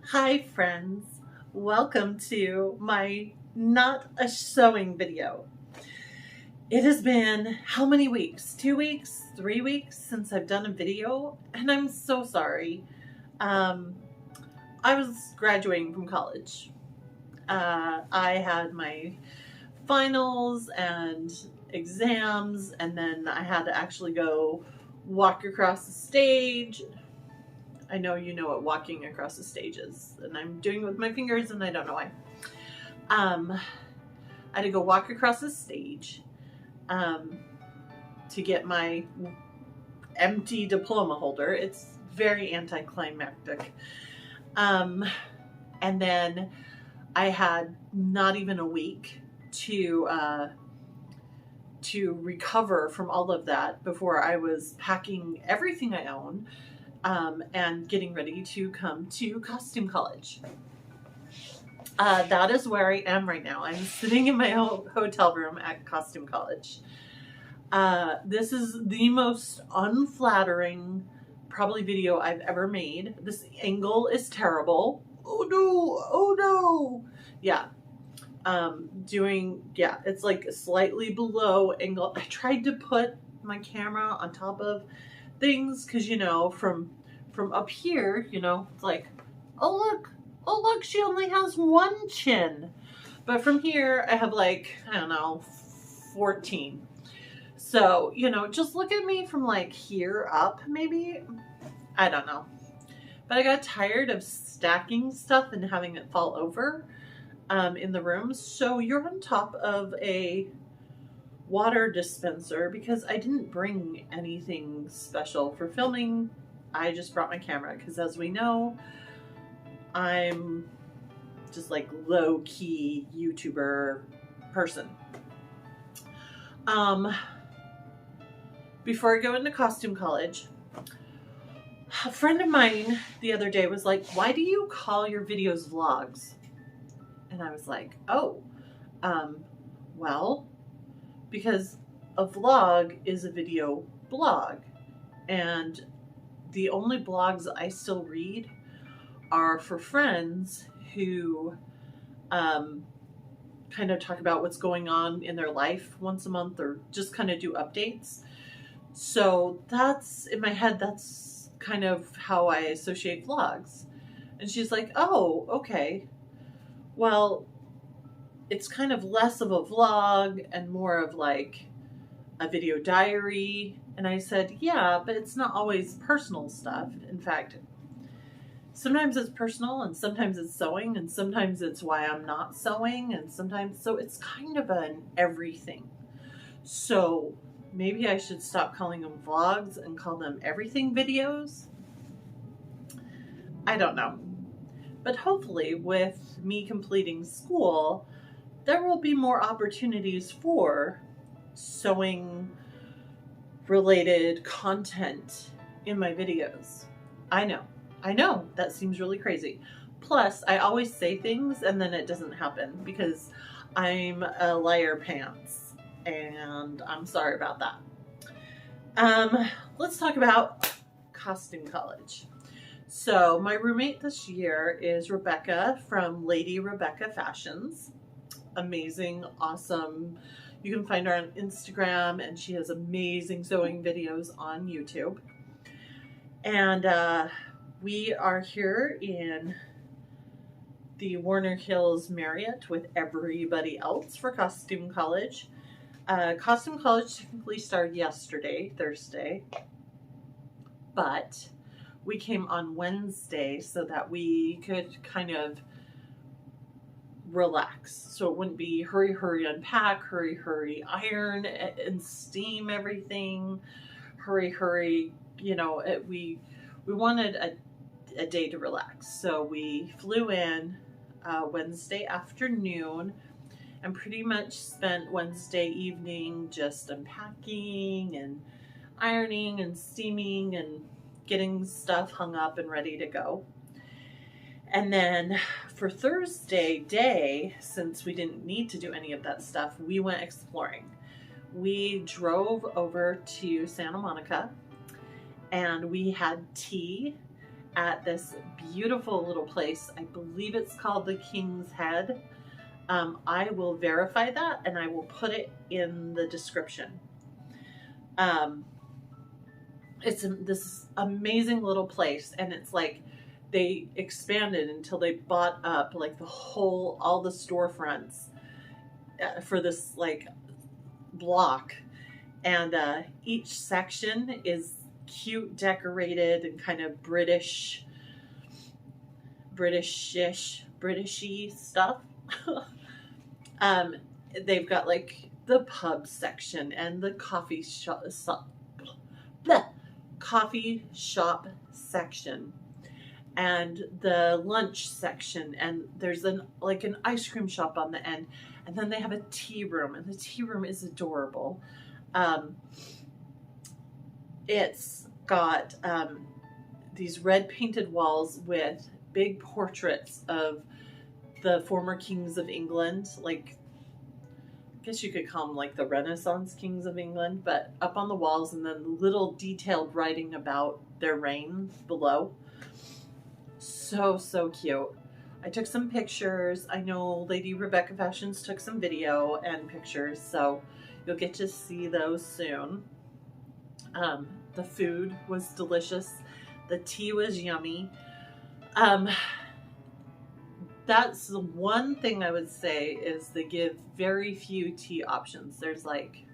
Hi friends, welcome to my not a sewing video. It has been how many weeks? 2 weeks? 3 weeks since I've done a video, and I'm so sorry. Um, I was graduating from college. I had my finals and exams, and then I had to actually go walk across the stage. I know you know what walking across the stage is, and I'm doing it with my fingers, and I don't know why. I had to go walk across the stage to get my empty diploma holder. It's very anticlimactic. And then I had not even a week to recover from all of that before I was packing everything I own and getting ready to come to costume college. That is where I am right now. I'm sitting in my hotel room at costume college. This is the most unflattering probably video I've ever made. This angle is terrible. Oh no, oh no. Yeah. It's like slightly below angle. I tried to put my camera on top of things because from up here, it's like, oh look, she only has one chin. But from here I have like, I don't know, 14. So, just look at me from like here up, maybe. I don't know. But I got tired of stacking stuff and having it fall over in the room. So you're on top of a water dispenser because I didn't bring anything special for filming. I just brought my camera because, as we know, I'm just like low-key YouTuber person. Before I go into costume college, a friend of mine the other day was like, why do you call your videos vlogs? And I was like, well, because a vlog is a video blog, and the only blogs I still read are for friends who kind of talk about what's going on in their life once a month, or just kind of do updates. So that's, in my head, that's kind of how I associate vlogs. And she's like, oh, okay. Well, it's kind of less of a vlog and more of like a video diary. And I said, yeah, but it's not always personal stuff. In fact, sometimes it's personal, and sometimes it's sewing, and sometimes it's why I'm not sewing, and sometimes, so it's kind of an everything. So maybe I should stop calling them vlogs and call them everything videos. I don't know. But hopefully with me completing school, there will be more opportunities for sewing related content in my videos. I know, that seems really crazy. Plus, I always say things and then it doesn't happen because I'm a liar pants, and I'm sorry about that. Let's talk about costume college. So my roommate this year is Rebecca from Lady Rebecca Fashions. Amazing, awesome. You can find her on Instagram, and she has amazing sewing videos on YouTube. And we are here in the Warner Hills Marriott with everybody else for costume college. Costume college technically started yesterday, Thursday, but we came on Wednesday so that we could kind of relax. So it wouldn't be hurry, unpack, hurry, iron and steam everything, hurry. We wanted a day to relax. So we flew in Wednesday afternoon and pretty much spent Wednesday evening just unpacking and ironing and steaming and getting stuff hung up and ready to go. And then for Thursday day, since we didn't need to do any of that stuff, we went exploring. We drove over to Santa Monica and we had tea at this beautiful little place. I believe it's called the King's Head. I will verify that and I will put it in the description. It's this amazing little place, and it's like they expanded until they bought up like all the storefronts for this like block, and each section is cute, decorated, and kind of Britishy stuff. They've got like the pub section and the coffee shop section and the lunch section, and there's an ice cream shop on the end, and then they have a tea room, and the tea room is adorable. It's got these red painted walls with big portraits of the former kings of England, like I guess you could call them like the Renaissance kings of England, but up on the walls, and then little detailed writing about their reign below. So cute. I took some pictures. I know Lady Rebecca Fashions took some video and pictures, so you'll get to see those soon. The food was delicious. The tea was yummy. That's the one thing I would say is they give very few tea options. There's like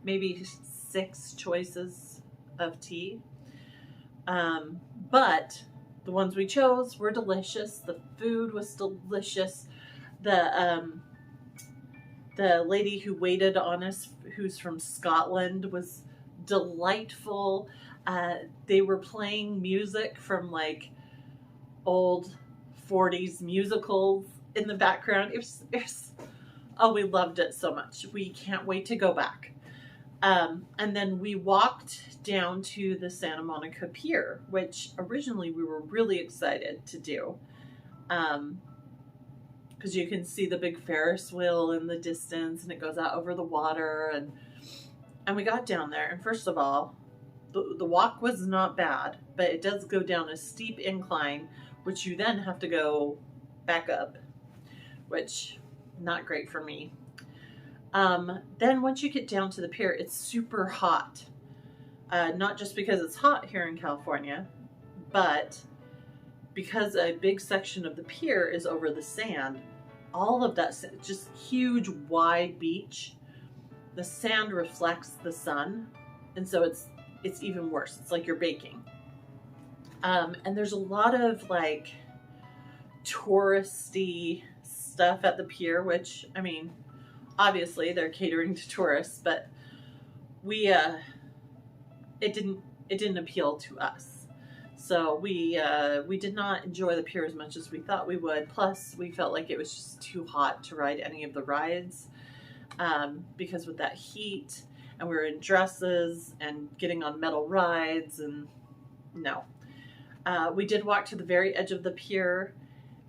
maybe 6 choices of tea. But the ones we chose were delicious. The food was delicious. The lady who waited on us, who's from Scotland, was delightful. They were playing music from like old 40s musicals in the background. Oh, we loved it so much. We can't wait to go back. And then we walked down to the Santa Monica Pier, which originally we were really excited to do. Because you can see the big Ferris wheel in the distance, and it goes out over the water. And we got down there, and first of all, the walk was not bad, but it does go down a steep incline, which you then have to go back up, which not great for me. Then once you get down to the pier, it's super hot. Not just because it's hot here in California, but because a big section of the pier is over the sand. All of that, just huge, wide beach. The sand reflects the sun, and so it's even worse. It's like you're baking. And there's a lot of like touristy stuff at the pier, which, I mean, obviously they're catering to tourists, but it didn't appeal to us. So we did not enjoy the pier as much as we thought we would. Plus, we felt like it was just too hot to ride any of the rides, because with that heat, and we were in dresses and getting on metal rides, and no. We did walk to the very edge of the pier,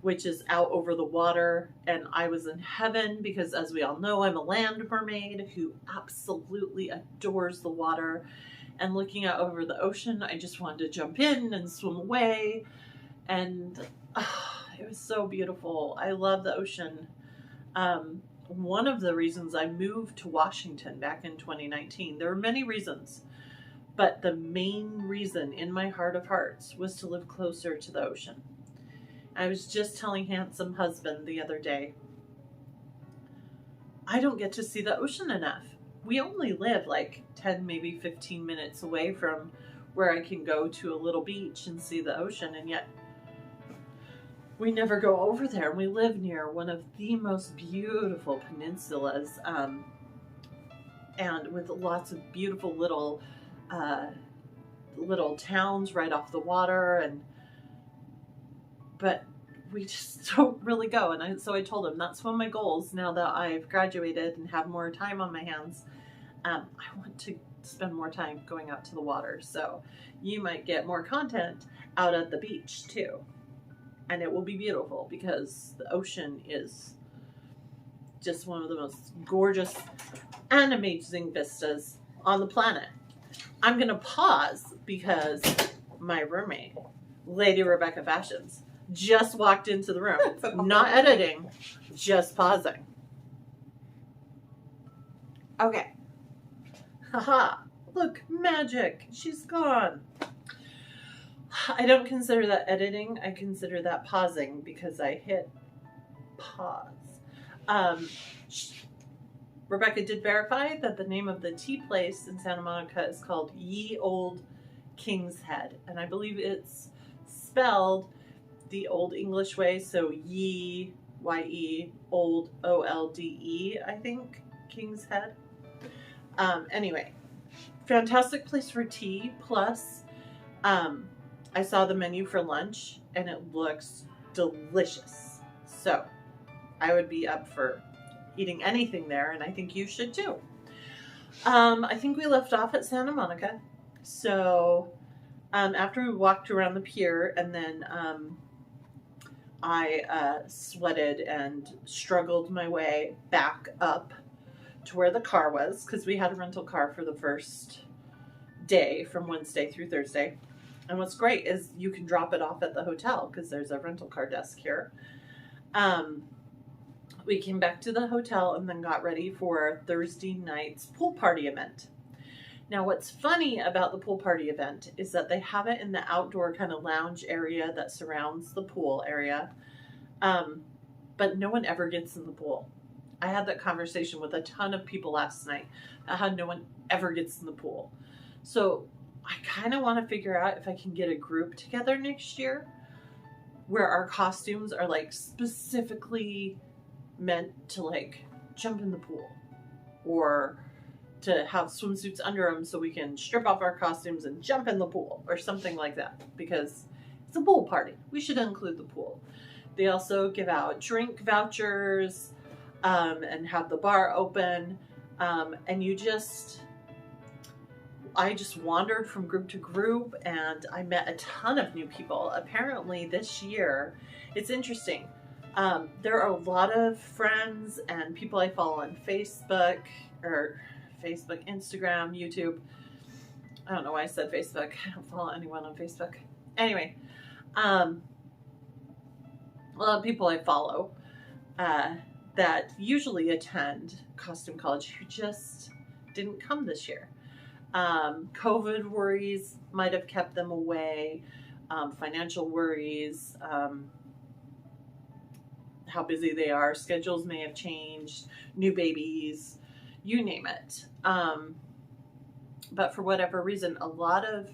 which is out over the water, and I was in heaven because, as we all know, I'm a land mermaid who absolutely adores the water. And looking out over the ocean, I just wanted to jump in and swim away, and it was so beautiful. I love the ocean. One of the reasons I moved to Washington back in 2019, there were many reasons, but the main reason in my heart of hearts was to live closer to the ocean. I was just telling handsome husband the other day, I don't get to see the ocean enough. We only live like 10, maybe 15 minutes away from where I can go to a little beach and see the ocean, and yet we never go over there. We live near one of the most beautiful peninsulas, and with lots of beautiful little towns right off the water, but we just don't really go. And so I told him that's one of my goals now that I've graduated and have more time on my hands. I want to spend more time going out to the water, so you might get more content out at the beach too. And it will be beautiful because the ocean is just one of the most gorgeous and amazing vistas on the planet. I'm going to pause because my roommate Lady Rebecca Fashions. Just walked into the room. Not editing, just pausing. Okay. Haha. Look, magic. She's gone. I don't consider that editing. I consider that pausing because I hit pause. Rebecca did verify that the name of the tea place in Santa Monica is called Ye Old King's Head. And I believe it's spelled the Old English way. So Ye, Y-E, Old, O-L-D-E, I think, King's Head. Anyway, fantastic place for tea. Plus, I saw the menu for lunch and it looks delicious. So I would be up for eating anything there, and I think you should too. I think we left off at Santa Monica. So after we walked around the pier, and then I sweated and struggled my way back up to where the car was, because we had a rental car for the first day from Wednesday through Thursday. And what's great is you can drop it off at the hotel because there's a rental car desk here. We came back to the hotel and then got ready for Thursday night's pool party event. Now, what's funny about the pool party event is that they have it in the outdoor kind of lounge area that surrounds the pool area. But no one ever gets in the pool. I had that conversation with a ton of people last night about how no one ever gets in the pool. So I kind of want to figure out if I can get a group together next year where our costumes are like specifically meant to like jump in the pool, or to have swimsuits under them so we can strip off our costumes and jump in the pool or something like that, because it's a pool party. We should include the pool. They also give out drink vouchers and have the bar open, and I just wandered from group to group and I met a ton of new people. Apparently this year, it's interesting. There are a lot of friends and people I follow on Facebook, Instagram, YouTube. I don't know why I said Facebook. I don't follow anyone on Facebook. Anyway, a lot of people I follow that usually attend Costume College who just didn't come this year. COVID worries might have kept them away, financial worries, how busy they are, schedules may have changed, new babies, you name it. But for whatever reason, a lot of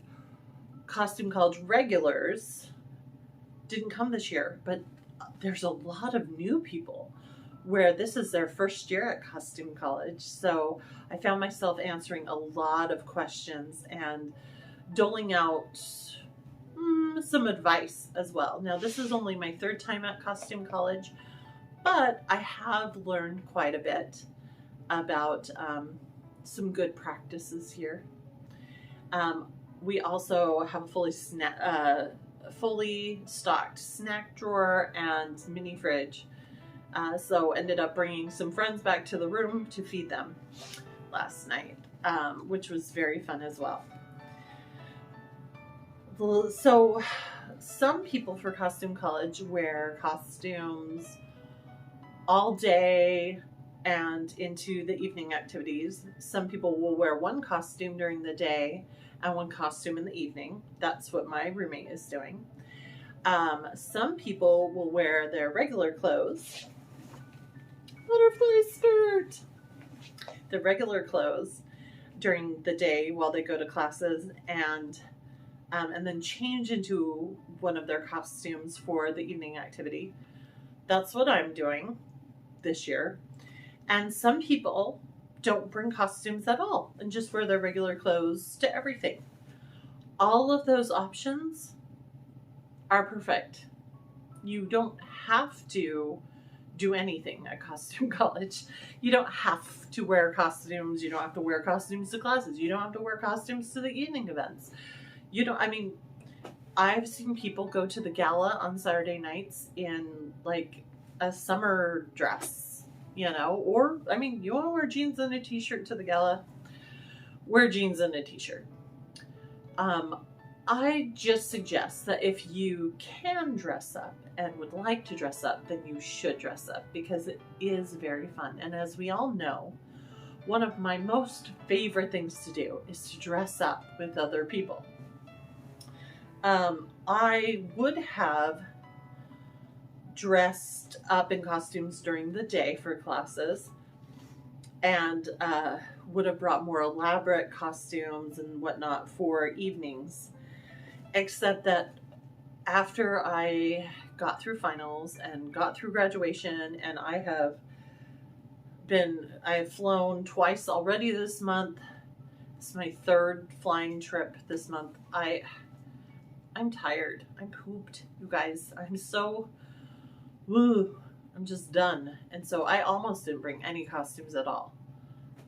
Costume College regulars didn't come this year, but there's a lot of new people where this is their first year at Costume College. So I found myself answering a lot of questions and doling out some advice as well. Now, this is only my third time at Costume College, but I have learned quite a bit about some good practices here. We also have a fully stocked snack drawer and mini fridge. So ended up bringing some friends back to the room to feed them last night, which was very fun as well. So some people for Costume College wear costumes all day and into the evening activities. Some people will wear one costume during the day and one costume in the evening. That's what my roommate is doing. Some people will wear their regular clothes. Butterfly skirt! The regular clothes during the day while they go to classes, and then change into one of their costumes for the evening activity. That's what I'm doing this year. And some people don't bring costumes at all and just wear their regular clothes to everything. All of those options are perfect. You don't have to do anything at Costume College. You don't have to wear costumes. You don't have to wear costumes to classes. You don't have to wear costumes to the evening events. I've seen people go to the gala on Saturday nights in like a summer dress, or, you want to wear jeans and a t-shirt to the gala, wear jeans and a t-shirt. I just suggest that if you can dress up and would like to dress up, then you should dress up because it is very fun. And as we all know, one of my most favorite things to do is to dress up with other people. I would have dressed up in costumes during the day for classes and would have brought more elaborate costumes and whatnot for evenings. Except that after I got through finals and got through graduation, and I have flown twice already this month. It's my third flying trip this month. I'm tired. I'm pooped, you guys. I'm just done. And so I almost didn't bring any costumes at all.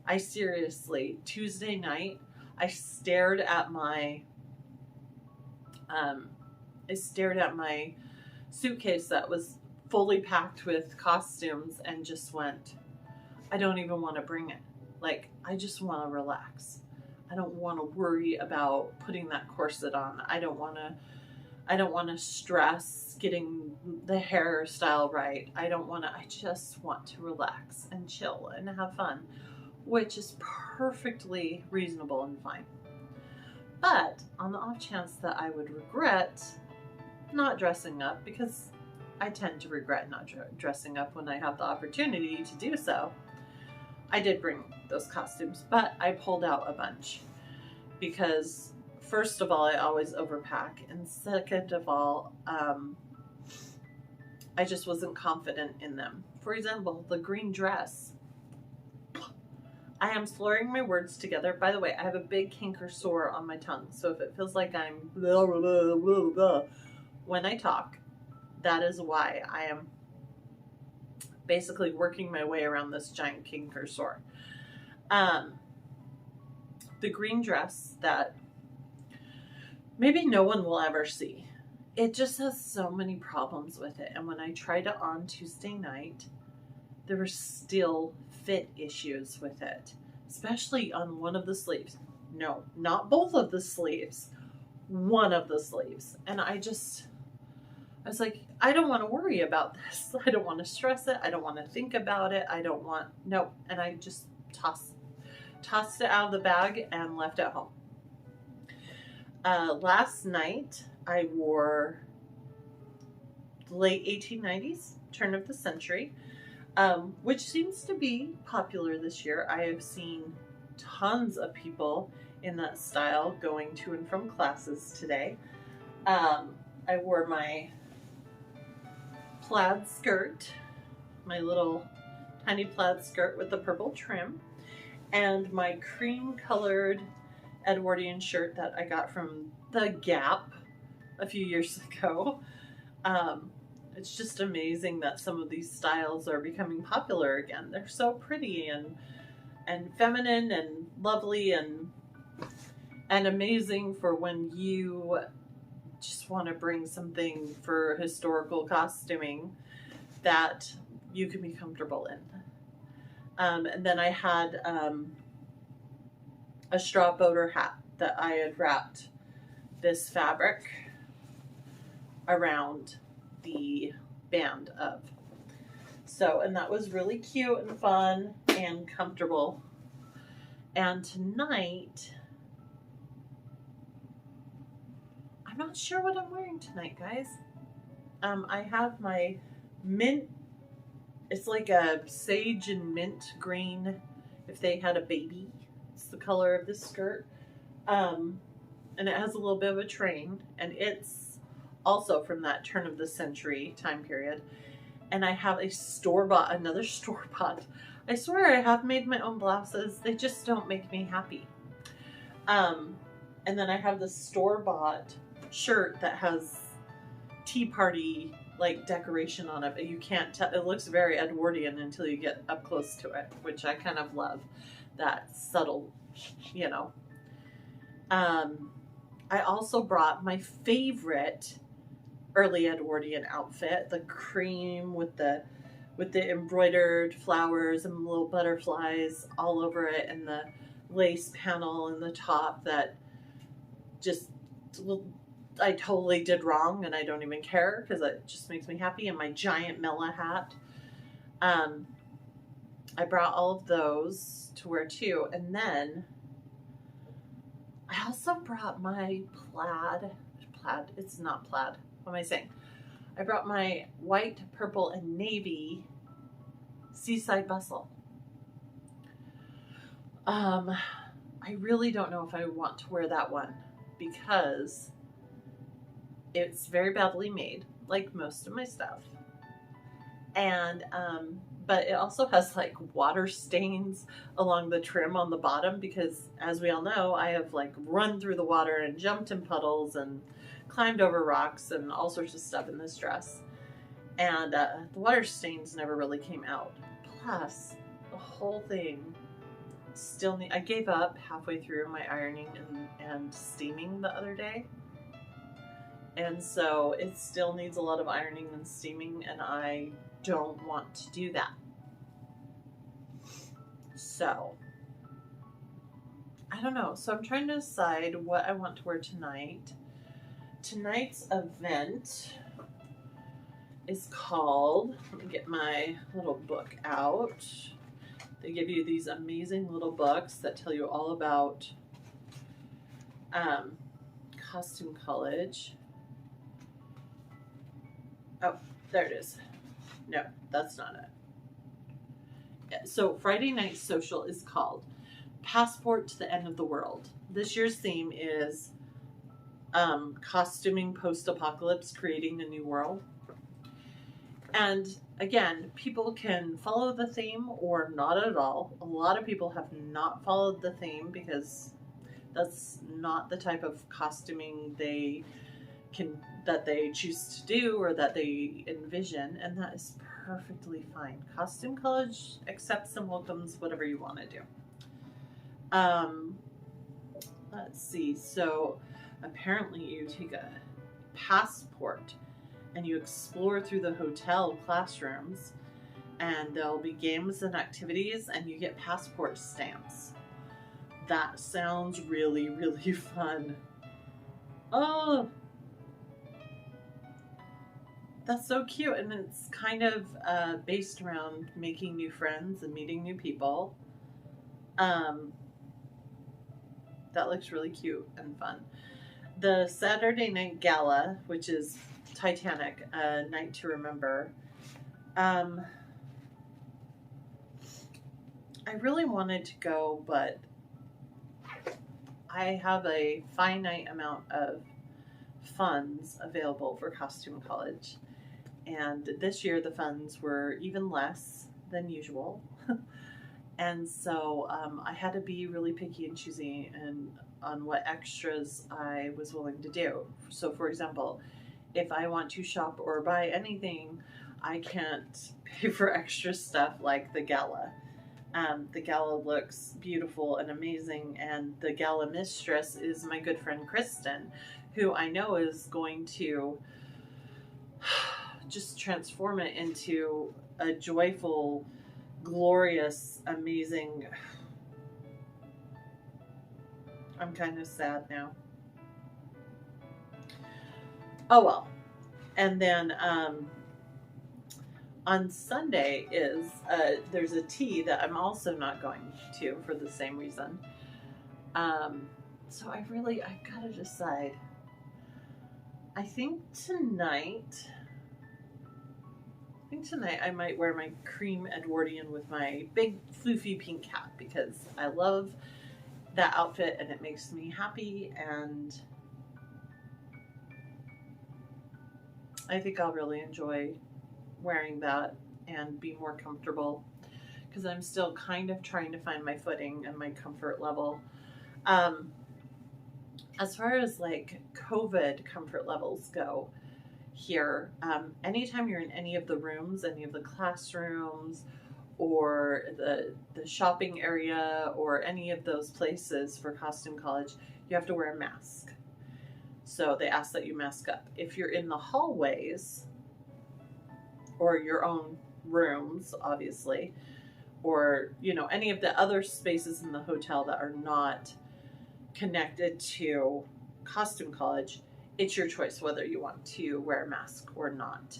I seriously, Tuesday night, I stared at my suitcase that was fully packed with costumes and just went, I don't even want to bring it. Like, I just want to relax. I don't want to worry about putting that corset on. I don't want to stress getting the hairstyle right. I just want to relax and chill and have fun, which is perfectly reasonable and fine. But on the off chance that I would regret not dressing up, because I tend to regret not dressing up when I have the opportunity to do so, I did bring those costumes, but I pulled out a bunch because first of all, I always overpack, and second of all, I just wasn't confident in them. For example, the green dress. I am slurring my words together. By the way, I have a big canker sore on my tongue, so if it feels like I'm blah, blah, blah, blah, blah, when I talk, that is why. I am basically working my way around this giant canker sore. The green dress that maybe no one will ever see. It just has so many problems with it. And when I tried it on Tuesday night, there were still fit issues with it, especially on one of the sleeves. No, not both of the sleeves, one of the sleeves. And I was like, I don't want to worry about this. I don't want to stress it. I don't want to think about it. No. And I just tossed it out of the bag and left it home. Last night, I wore late 1890s, turn of the century, which seems to be popular this year. I have seen tons of people in that style going to and from classes today. I wore my plaid skirt, my little tiny plaid skirt with the purple trim, and my cream colored Edwardian shirt that I got from the Gap a few years ago. It's just amazing that some of these styles are becoming popular again. They're so pretty and feminine and lovely and amazing for when you just want to bring something for historical costuming that you can be comfortable in. And then I had a straw boater hat that I had wrapped this fabric around the band of. So, and that was really cute and fun and comfortable. And tonight, I'm not sure what I'm wearing tonight, guys. I have my mint, it's like a sage and mint green, if they had a baby. It's the color of this skirt. And it has a little bit of a train, and it's also from that turn of the century time period. And I have another store-bought. I swear I have made my own blouses. They just don't make me happy. And then I have the store-bought shirt that has tea party like decoration on it, but you can't tell. It looks very Edwardian until you get up close to it, which I kind of love. That subtle, you know. I also brought my favorite early Edwardian outfit, the cream with the embroidered flowers and little butterflies all over it, and the lace panel in the top that just well, I totally did wrong and I don't even care because it just makes me happy. And my giant Mela hat. I brought all of those to wear too. And then I also brought my plaid. It's not plaid. What am I saying? I brought my white, purple, and navy Seaside Bustle. I really don't know if I want to wear that one because it's very badly made, like most of my stuff. And, but it also has like water stains along the trim on the bottom because, as we all know, I have like run through the water and jumped in puddles and climbed over rocks and all sorts of stuff in this dress. And the water stains never really came out. Plus, the whole thing still I gave up halfway through my ironing and steaming the other day. And so it still needs a lot of ironing and steaming, and I don't want to do that. So, I don't know. So I'm trying to decide what I want to wear tonight. Tonight's event is called, let me get my little book out. They give you these amazing little books that tell you all about Costume College. Oh, there it is. No, that's not it. So Friday Night Social is called Passport to the End of the World. This year's theme is costuming post-apocalypse, creating a new world. And again, people can follow the theme or not at all. A lot of people have not followed the theme because that's not the type of costuming that they choose to do or that they envision, and that is perfectly fine. Costume College accepts and welcomes whatever you want to do. Let's see. So apparently you take a passport and you explore through the hotel classrooms, and there'll be games and activities, and you get passport stamps. That sounds really, really fun. Oh, that's so cute. And it's kind of based around making new friends and meeting new people. That looks really cute and fun. The Saturday Night Gala, which is Titanic, A Night to Remember. I really wanted to go, but I have a finite amount of funds available for Costume College. And this year the funds were even less than usual. And so I had to be really picky and choosy on what extras I was willing to do. So for example, if I want to shop or buy anything, I can't pay for extra stuff like the gala. The gala looks beautiful and amazing, and the gala mistress is my good friend Kristen, who I know is going to just transform it into a joyful, glorious, amazing... I'm kind of sad now. Oh well. And then on Sunday is there's a tea that I'm also not going to for the same reason. So I've got to decide. I think tonight I might wear my cream Edwardian with my big floofy pink hat because I love that outfit and it makes me happy, and I think I'll really enjoy wearing that and be more comfortable because I'm still kind of trying to find my footing and my comfort level. As far as like COVID comfort levels go here, anytime you're in any of the rooms, any of the classrooms, or the shopping area, or any of those places for Costume College, you have to wear a mask. So they ask that you mask up. If you're in the hallways, or your own rooms, obviously, or, you know, any of the other spaces in the hotel that are not connected to Costume College, it's your choice whether you want to wear a mask or not.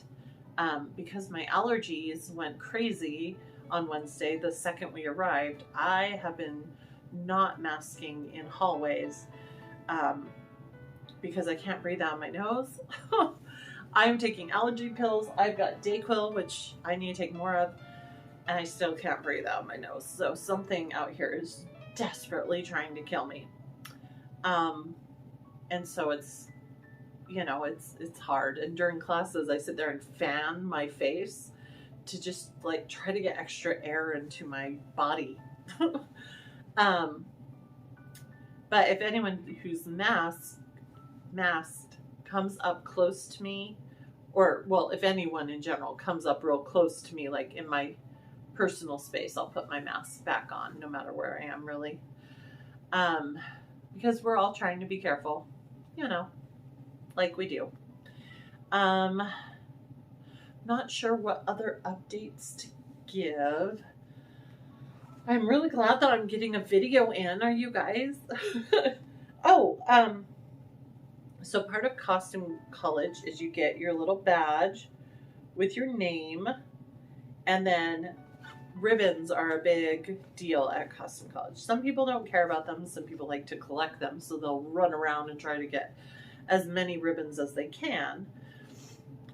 Because my allergies went crazy on Wednesday, the second we arrived, I have been not masking in hallways because I can't breathe out my nose. I'm taking allergy pills. I've got Dayquil, which I need to take more of, and I still can't breathe out my nose. So something out here is desperately trying to kill me. And so it's, you know, it's hard. And during classes, I sit there and fan my face to just like try to get extra air into my body. But if anyone who's masked comes up close to me, or well, if anyone in general comes up real close to me, like in my personal space, I'll put my mask back on no matter where I am, really. Because we're all trying to be careful, you know, like we do. Not sure what other updates to give. I'm really glad that I'm getting a video in. Are you guys? So part of Costume College is you get your little badge with your name, and then ribbons are a big deal at Costume College. Some people don't care about them. Some people like to collect them, so they'll run around and try to get as many ribbons as they can.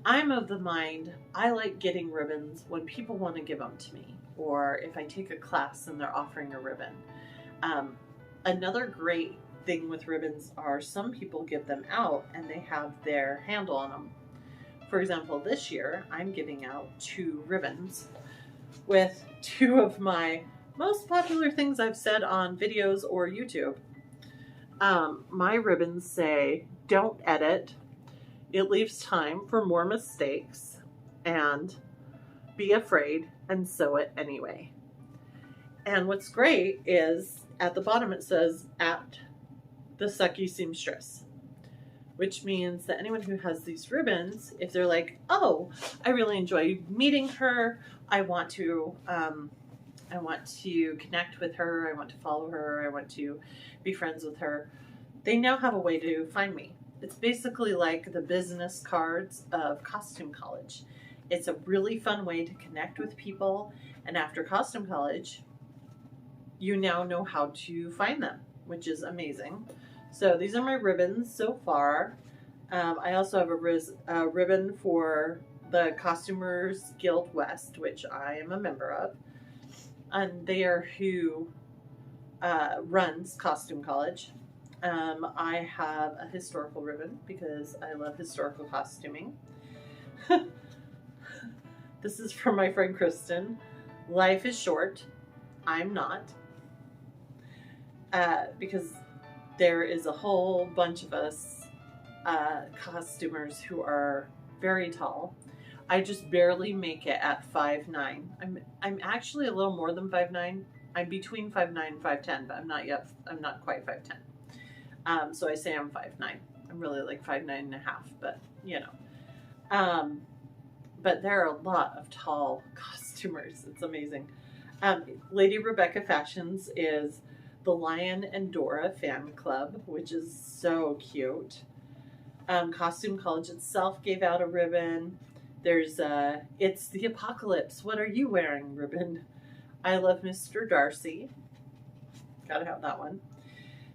I'm of the mind, I like getting ribbons when people want to give them to me, or if I take a class and they're offering a ribbon. Another great thing with ribbons are some people give them out and they have their handle on them. For example, this year I'm giving out 2 ribbons with 2 of my most popular things I've said on videos or YouTube. My ribbons say, "Don't edit. It leaves time for more mistakes," and "Be afraid and sew it anyway." And what's great is at the bottom it says, "At the Sucky Seamstress," which means that anyone who has these ribbons, if they're like, "Oh, I really enjoy meeting her. I want to connect with her. I want to follow her. I want to be friends with her," they now have a way to find me. It's basically like the business cards of Costume College. It's a really fun way to connect with people, and after Costume College, you now know how to find them, which is amazing. So these are my ribbons so far. I also have a ribbon for the Costumers Guild West, which I am a member of, and they are who runs Costume College. I have a historical ribbon because I love historical costuming. This is from my friend Kristen. "Life is short. I'm not." Because there is a whole bunch of us costumers who are very tall. I just barely make it at 5'9". I'm actually a little more than 5'9". I'm between 5'9" and 5'10", but I'm not quite 5'10". So I say I'm 5'9". I'm really like 5'9.5", but you know. But there are a lot of tall costumers. It's amazing. Lady Rebecca Fashions is the Lion and Dora fan club, which is so cute. Costume College itself gave out a ribbon. There's "It's the Apocalypse. What are you wearing?" ribbon. I love Mr. Darcy. Gotta have that one.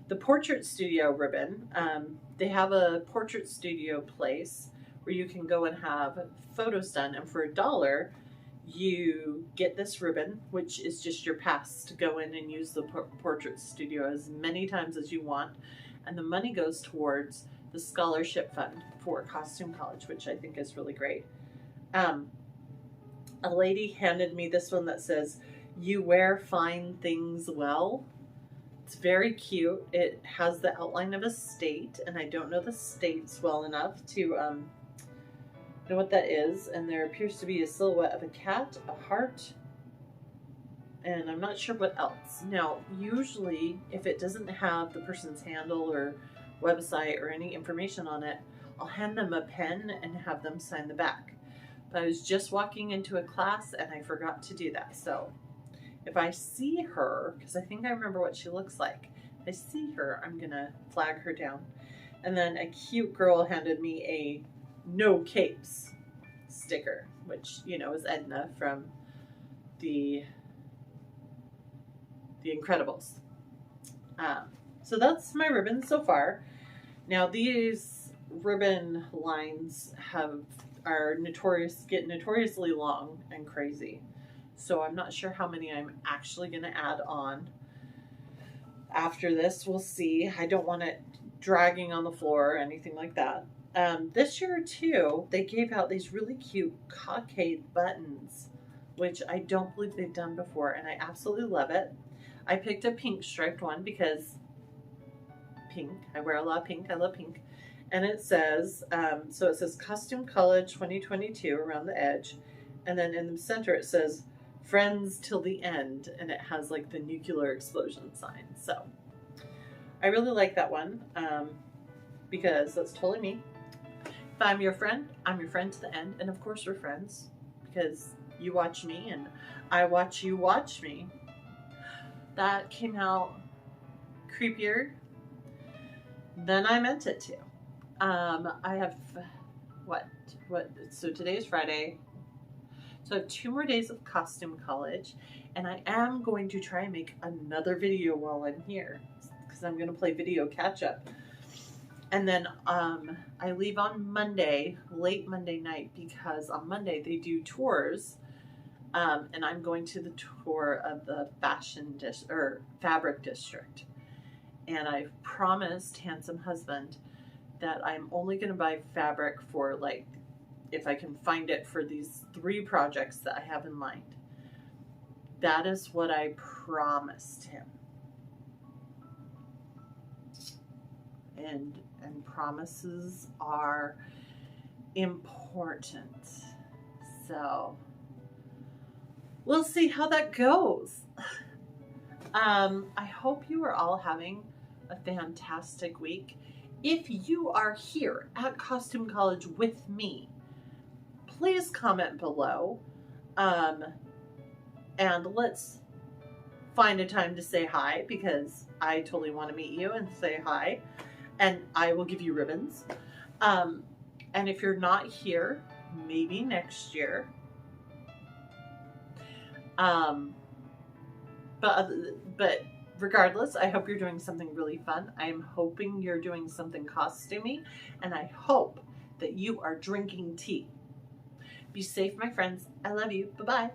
The Portrait Studio ribbon. They have a portrait studio place where you can go and have photos done, and for $1 you get this ribbon, which is just your pass to go in and use the portrait studio as many times as you want, and the money goes towards the scholarship fund for Costume College, which I think is really great. A lady handed me this one that says, "You wear fine things well." It's very cute. It has the outline of a state, and I don't know the states well enough to know what that is. And there appears to be a silhouette of a cat, a heart, and I'm not sure what else. Now, usually, if it doesn't have the person's handle or website or any information on it, I'll hand them a pen and have them sign the back. But I was just walking into a class and I forgot to do that. So if I see her, because I think I remember what she looks like, if I see her, I'm gonna flag her down. And then a cute girl handed me a no capes sticker, which, you know, is Edna from the Incredibles. So that's my ribbon so far. Now these ribbon lines get notoriously long and crazy. So I'm not sure how many I'm actually going to add on. After this, we'll see. I don't want it dragging on the floor or anything like that. This year too, they gave out these really cute cockade buttons, which I don't believe they've done before, and I absolutely love it. I picked a pink striped one because pink. I wear a lot of pink. I love pink. And it says, so it says Costume College 2022 around the edge. And then in the center it says Friends Till the End. And it has like the nuclear explosion sign. So I really like that one because that's totally me. If I'm your friend to the end. And of course we're friends because you watch me and I watch you watch me. That came out creepier than I meant it to. I have, so today is Friday. So I have 2 more days of Costume College, and I am going to try and make another video while I'm here, because I'm going to play video catch up. And then I leave on Monday, late Monday night, because on Monday they do tours, and I'm going to the tour of the fabric district. And I've promised Handsome Husband that I'm only going to buy fabric for, like, if I can find it for these 3 projects that I have in mind. That is what I promised him. And promises are important. So we'll see how that goes. I hope you are all having a fantastic week. If you are here at Costume College with me, please comment below, and let's find a time to say hi, because I totally want to meet you and say hi, and I will give you ribbons. And if you're not here, maybe next year. But regardless, I hope you're doing something really fun. I'm hoping you're doing something costumey, and I hope that you are drinking tea. Be safe, my friends. I love you. Bye-bye.